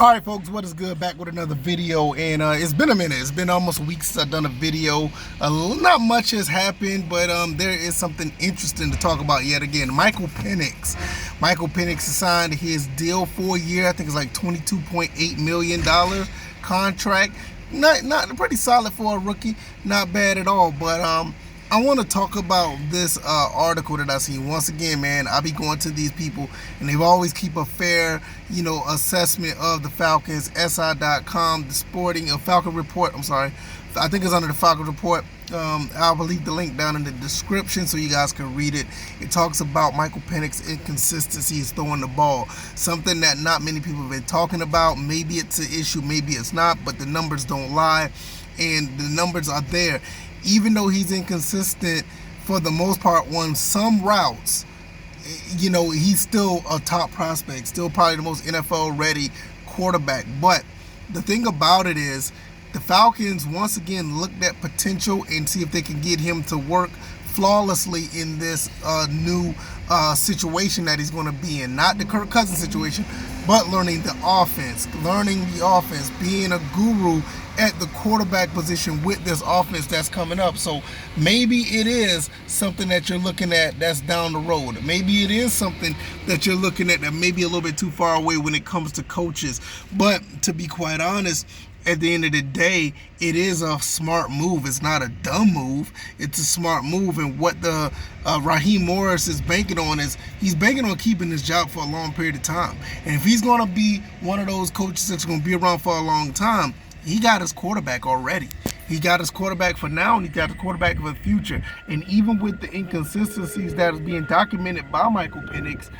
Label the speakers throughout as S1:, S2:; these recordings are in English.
S1: All right, folks, what is good? Back with another video, and it's been a minute. It's been almost a week since I've done a video. Not much has happened, but there is something interesting to talk about yet again. Micheal Penix. Micheal Penix signed his deal for a year. I think it's like $22.8 million contract. Not pretty solid for a rookie. Not bad at all, but I want to talk about this article that I see. Once again, man, I be going to these people, and they always keep a fair, assessment of the Falcons. SI.com, the Sporting Falcon Report. I'm sorry, I think it's under the Falcon Report. I'll leave the link down in the description so you guys can read it. It talks about Micheal Penix's inconsistencies throwing the ball, something that not many people have been talking about. Maybe it's an issue, maybe it's not, but the numbers don't lie, and the numbers are there. Even though he's inconsistent for the most part on some routes, he's still a top prospect, still probably the most NFL-ready quarterback. But the thing about it is, the Falcons once again looked at potential and see if they can get him to work flawlessly in this new situation that he's going to be in. Not the Kirk Cousins situation, but learning the offense, being a guru at the quarterback position with this offense that's coming up. So maybe it is something that you're looking at that's down the road. Maybe it is something that you're looking at that may be a little bit too far away when it comes to coaches. But to be quite honest, at the end of the day, it is a smart move. It's not a dumb move. It's a smart move. And what the Raheem Morris is banking on is he's banking on keeping his job for a long period of time. And if he's going to be one of those coaches that's going to be around for a long time, he got his quarterback already. He got his quarterback for now, and he got his quarterback for the future. And even with the inconsistencies that is being documented by Micheal Penix,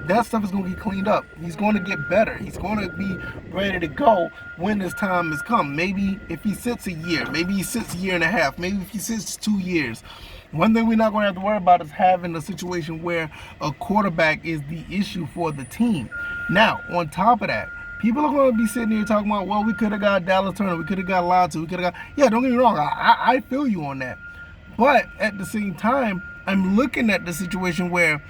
S1: that stuff is going to get cleaned up. He's going to get better. He's going to be ready to go when his time has come. Maybe if he sits a year, maybe he sits a year and a half, maybe if he sits 2 years. One thing we're not going to have to worry about is having a situation where a quarterback is the issue for the team. Now, on top of that, people are going to be sitting here talking about, well, we could have got Dallas Turner, we could have got lied to, we could have got... Yeah, don't get me wrong, I feel you on that. But at the same time, I'm looking at the situation where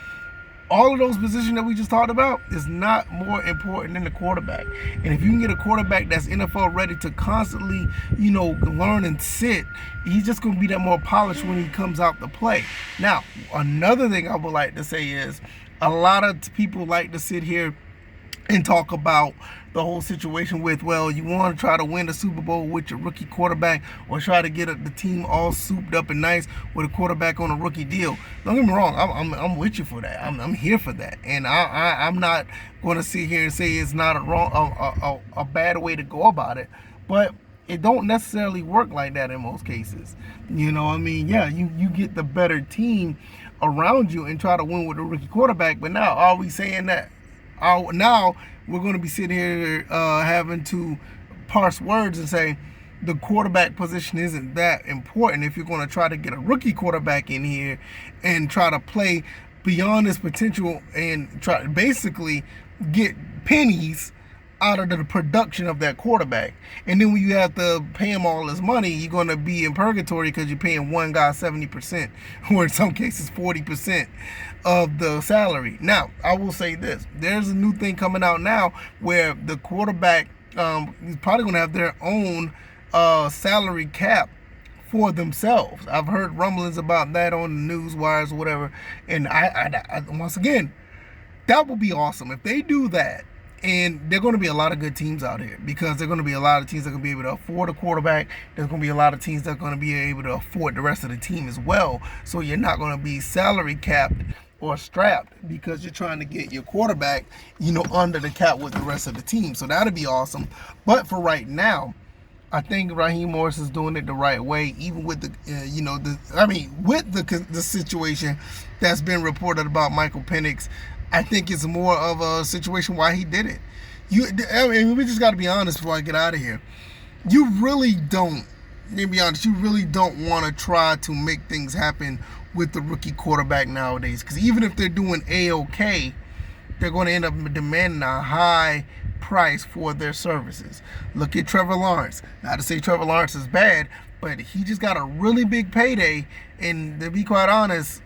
S1: all of those positions that we just talked about is not more important than the quarterback. And if you can get a quarterback that's NFL ready to constantly, learn and sit, he's just going to be that more polished when he comes out to play. Now, another thing I would like to say is a lot of people like to sit here and talk about the whole situation with, well, you want to try to win the Super Bowl with your rookie quarterback, or try to get the team all souped up and nice with a quarterback on a rookie deal. Don't get me wrong, I'm with you for that. I'm here for that, and I'm not going to sit here and say it's not a bad way to go about it, but it don't necessarily work like that in most cases. Yeah, you get the better team around you and try to win with a rookie quarterback. But now, are we saying that? Now we're going to be sitting here having to parse words and say the quarterback position isn't that important if you're going to try to get a rookie quarterback in here and try to play beyond his potential and try to basically get pennies out of the production of that quarterback. And then when you have to pay him all his money, you're going to be in purgatory because you're paying one guy 70%, or in some cases 40% of the salary. Now, I will say this. There's a new thing coming out now where the quarterback is probably going to have their own salary cap for themselves. I've heard rumblings about that on the news wires or whatever. And I once again, that would be awesome if they do that. And there are going to be a lot of good teams out here, because there are going to be a lot of teams that are going to be able to afford a quarterback. There's going to be a lot of teams that are going to be able to afford the rest of the team as well. So you're not going to be salary capped or strapped because you're trying to get your quarterback, under the cap with the rest of the team. So that'd be awesome. But for right now, I think Raheem Morris is doing it the right way, even with the, the situation that's been reported about Micheal Penix. I think it's more of a situation why he did it. We just got to be honest before I get out of here. You really don't want to try to make things happen with the rookie quarterback nowadays. Because even if they're doing A-OK, they're going to end up demanding a high price for their services. Look at Trevor Lawrence. Not to say Trevor Lawrence is bad, but he just got a really big payday. And to be quite honest,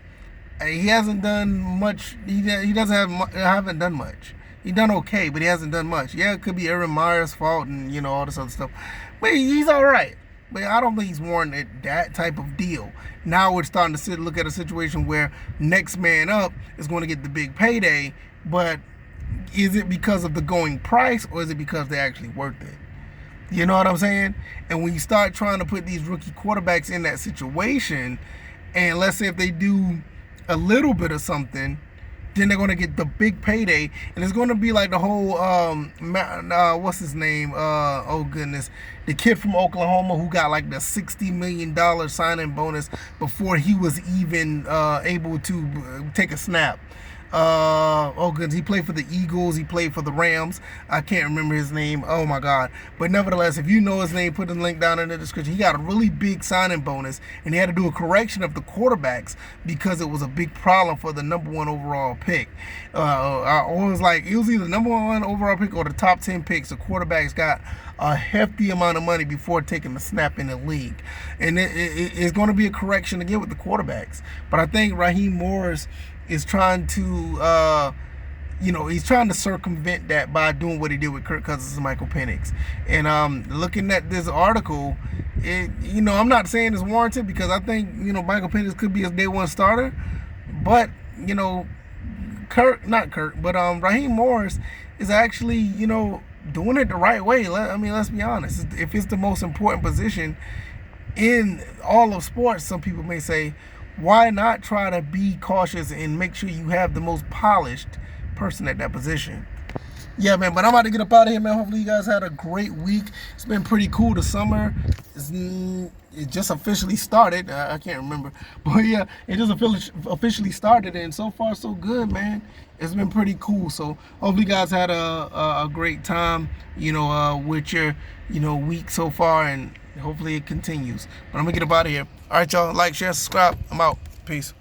S1: he hasn't done much. He haven't done much. He done okay, but he hasn't done much. Yeah, it could be Aaron Meyer's fault and, you know, all this other stuff. But he's all right. But I don't think he's warranted that type of deal. Now we're starting to look at a situation where next man up is going to get the big payday, but is it because of the going price or is it because they're actually worth it? You know what I'm saying? And when you start trying to put these rookie quarterbacks in that situation, and let's say if they do a little bit of something, then they're going to get the big payday, and it's going to be like the whole what's his name, oh goodness, the kid from Oklahoma who got like the $60 million signing bonus before he was even able to take a snap. Oh goodness, he played for the Eagles, he played for the Rams. I can't remember his name. Oh my God. But nevertheless, if you know his name, put the link down in the description. He got a really big signing bonus, and he had to do a correction of the quarterbacks because it was a big problem for the #1 overall pick. It was either the #1 overall pick or the top 10 picks. The quarterbacks got a hefty amount of money before taking the snap in the league. And it's going to be a correction again with the quarterbacks. But I think Raheem Morris is trying to, he's trying to circumvent that by doing what he did with Kirk Cousins and Michael Penix. And looking at this article, I'm not saying it's warranted because I think, Michael Penix could be his day one starter. But, Raheem Morris is actually, doing it the right way. Let's be honest. If it's the most important position in all of sports, some people may say, why not try to be cautious and make sure you have the most polished person at that position? Yeah, man, but I'm about to get up out of here, man. Hopefully you guys had a great week. It's been pretty cool. The summer, it just officially started. I can't remember. But yeah, it just officially started, and so far so good, man. It's been pretty cool. So hopefully you guys had a great time, with your, week so far, and hopefully it continues. But I'm going to get up out of here. All right, y'all. Like, share, subscribe. I'm out. Peace.